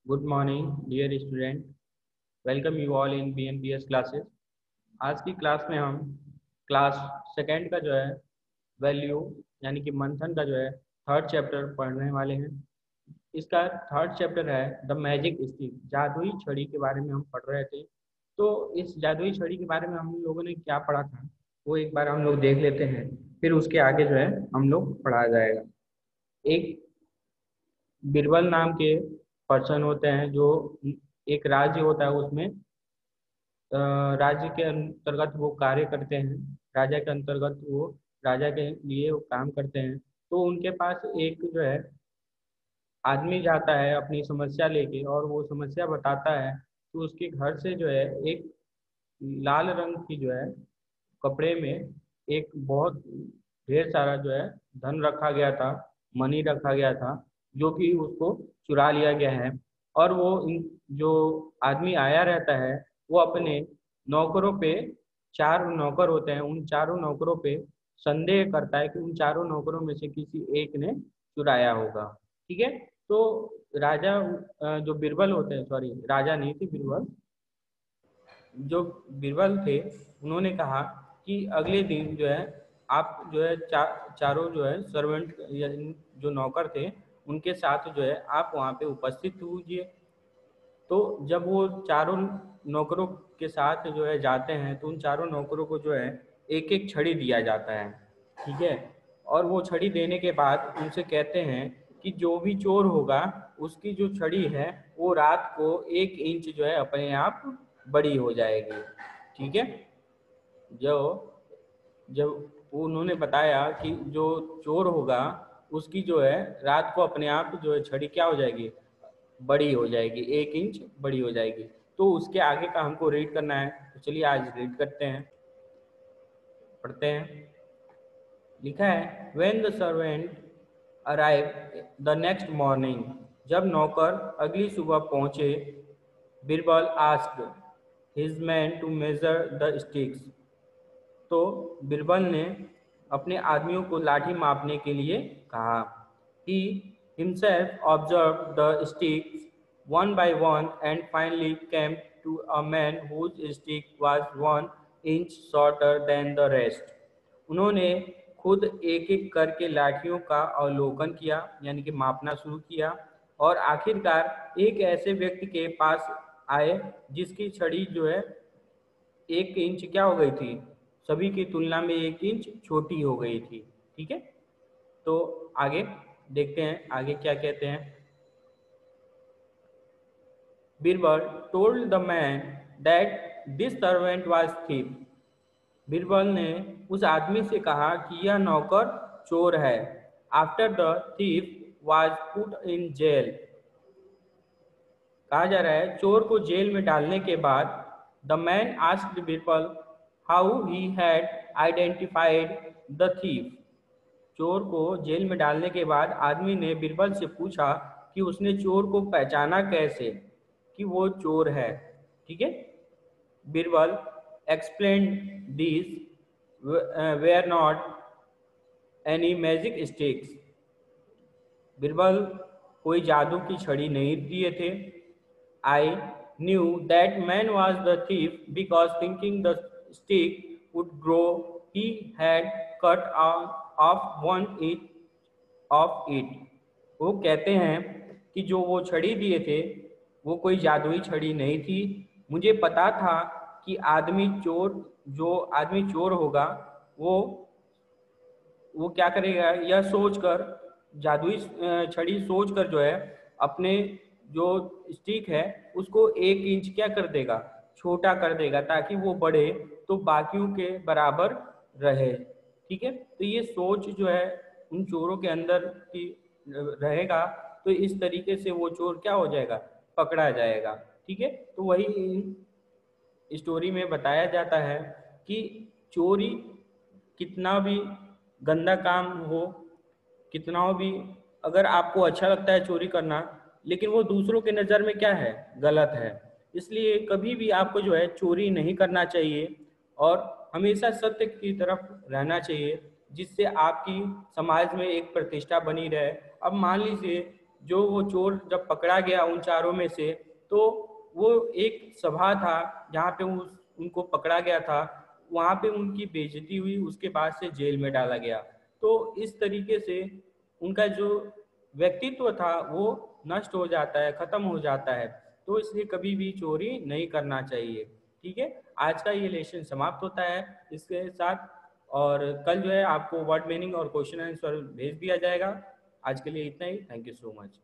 Good morning dear student. Welcome you all in BNPS classes. आज की class में हम क्लास सेकेंड का जो है वैल्यू यानी कि मंथन का जो है थर्ड चैप्टर पढ़ने वाले हैं। इसका थर्ड चैप्टर है द मैजिक स्टिक, जादुई छड़ी के बारे में हम पढ़ रहे थे। तो इस जादुई छड़ी के बारे में हम लोगों ने क्या पढ़ा था वो एक बार हम लोग देख लेते हैं, फिर उसके आगे जो है हम लोग पढ़ाया जाएगा। एक बीरबल नाम के पर्सन होते हैं जो एक राज्य होता है, उसमें राज्य के अंतर्गत वो कार्य करते हैं। राजा के अंतर्गत वो राजा के लिए वो काम करते हैं। तो उनके पास एक जो है आदमी जाता है अपनी समस्या लेके और वो समस्या बताता है। तो उसके घर से जो है एक लाल रंग की जो है कपड़े में एक बहुत ढेर सारा जो है धन रखा गया था, मनी रखा गया था, जो कि उसको चुरा लिया गया है। और वो जो आदमी आया रहता है वो अपने नौकरों पे, चार नौकर होते हैं, उन चारों नौकरों पे संदेह करता है कि उन चारों नौकरों में से किसी एक ने चुराया होगा। ठीक है। तो राजा जो बीरबल होते हैं, सॉरी राजा नहीं थे, बीरबल जो बीरबल थे, उन्होंने कहा कि अगले दिन जो है आप जो है चारों जो है सर्वेंट या जो नौकर थे उनके साथ जो है आप वहाँ पे उपस्थित हुए। तो जब वो चारों नौकरों के साथ जो है जाते हैं तो उन चारों नौकरों को जो है एक एक छड़ी दिया जाता है। ठीक है। और वो छड़ी देने के बाद उनसे कहते हैं कि जो भी चोर होगा उसकी जो छड़ी है वो रात को 1 इंच जो है अपने आप बड़ी हो जाएगी। ठीक है। जो जब उन्होंने बताया कि जो चोर होगा उसकी जो है रात को अपने आप जो है छड़ी क्या हो जाएगी, बड़ी हो जाएगी, 1 इंच बड़ी हो जाएगी। तो उसके आगे का हमको रीड करना है, तो चलिए आज रीड करते हैं, पढ़ते हैं। लिखा है when the servant arrive the next morning, जब नौकर अगली सुबह पहुंचे, Birbal asked his man to measure the sticks. तो बीरबल ने अपने आदमियों को लाठी मापने के लिए कहा। ही himself observed the sticks one by one and finally came to a man whose stick was 1 inch shorter than the rest. उन्होंने खुद एक एक करके लाठियों का अवलोकन किया, यानी कि मापना शुरू किया, और आखिरकार एक ऐसे व्यक्ति के पास आए जिसकी छड़ी जो है 1 इंच क्या हो गई थी, सभी की तुलना में 1 इंच छोटी हो गई थी। ठीक है। तो आगे देखते हैं आगे क्या कहते हैं। Birbal told the man that this servant was thief. Birbal ने उस आदमी से कहा कि यह नौकर चोर है। After the thief was put in jail. कहा जा रहा है चोर को जेल में डालने के बाद the man asked Birbal how he had identified the thief. चोर को जेल में डालने के बाद आदमी ने बीरबल से पूछा कि उसने चोर को पहचाना कैसे कि वो चोर है। ठीक है। Birbal explain this were not any magic sticks. Birbal कोई जादू की छड़ी नहीं दिए थे। I knew that man was the thief because thinking the stick would grow he had cut off 1 inch of it. वो कहते हैं कि जो वो छड़ी दिए थे वो कोई जादुई छड़ी नहीं थी। मुझे पता था कि जो आदमी चोर होगा वो क्या करेगा, यह सोचकर, जादुई छड़ी सोचकर जो है अपने जो स्टिक है उसको 1 इंच क्या कर देगा, छोटा कर देगा, ताकि वो बढ़े तो बाकियों के बराबर रहे। ठीक है। तो ये सोच जो है उन चोरों के अंदर की रहेगा, तो इस तरीके से वो चोर क्या हो जाएगा, पकड़ा जाएगा। ठीक है। तो वही स्टोरी में बताया जाता है कि चोरी कितना भी गंदा काम हो, कितना भी अगर आपको अच्छा लगता है चोरी करना, लेकिन वो दूसरों के नज़र में क्या है, गलत है। इसलिए कभी भी आपको जो है चोरी नहीं करना चाहिए और हमेशा सत्य की तरफ रहना चाहिए, जिससे आपकी समाज में एक प्रतिष्ठा बनी रहे। अब मान लीजिए जो वो चोर जब पकड़ा गया उन चारों में से, तो वो एक सभा था जहाँ पे उनको पकड़ा गया था, वहाँ पे उनकी बेइज्जती हुई, उसके बाद से जेल में डाला गया। तो इस तरीके से उनका जो व्यक्तित्व था वो नष्ट हो जाता है, खत्म हो जाता है। तो इसलिए कभी भी चोरी नहीं करना चाहिए। ठीक है, आज का ये लेसन समाप्त होता है इसके साथ, और कल जो है आपको वर्ड मीनिंग और क्वेश्चन आंसर भेज दिया जाएगा। आज के लिए इतना ही। Thank you so much.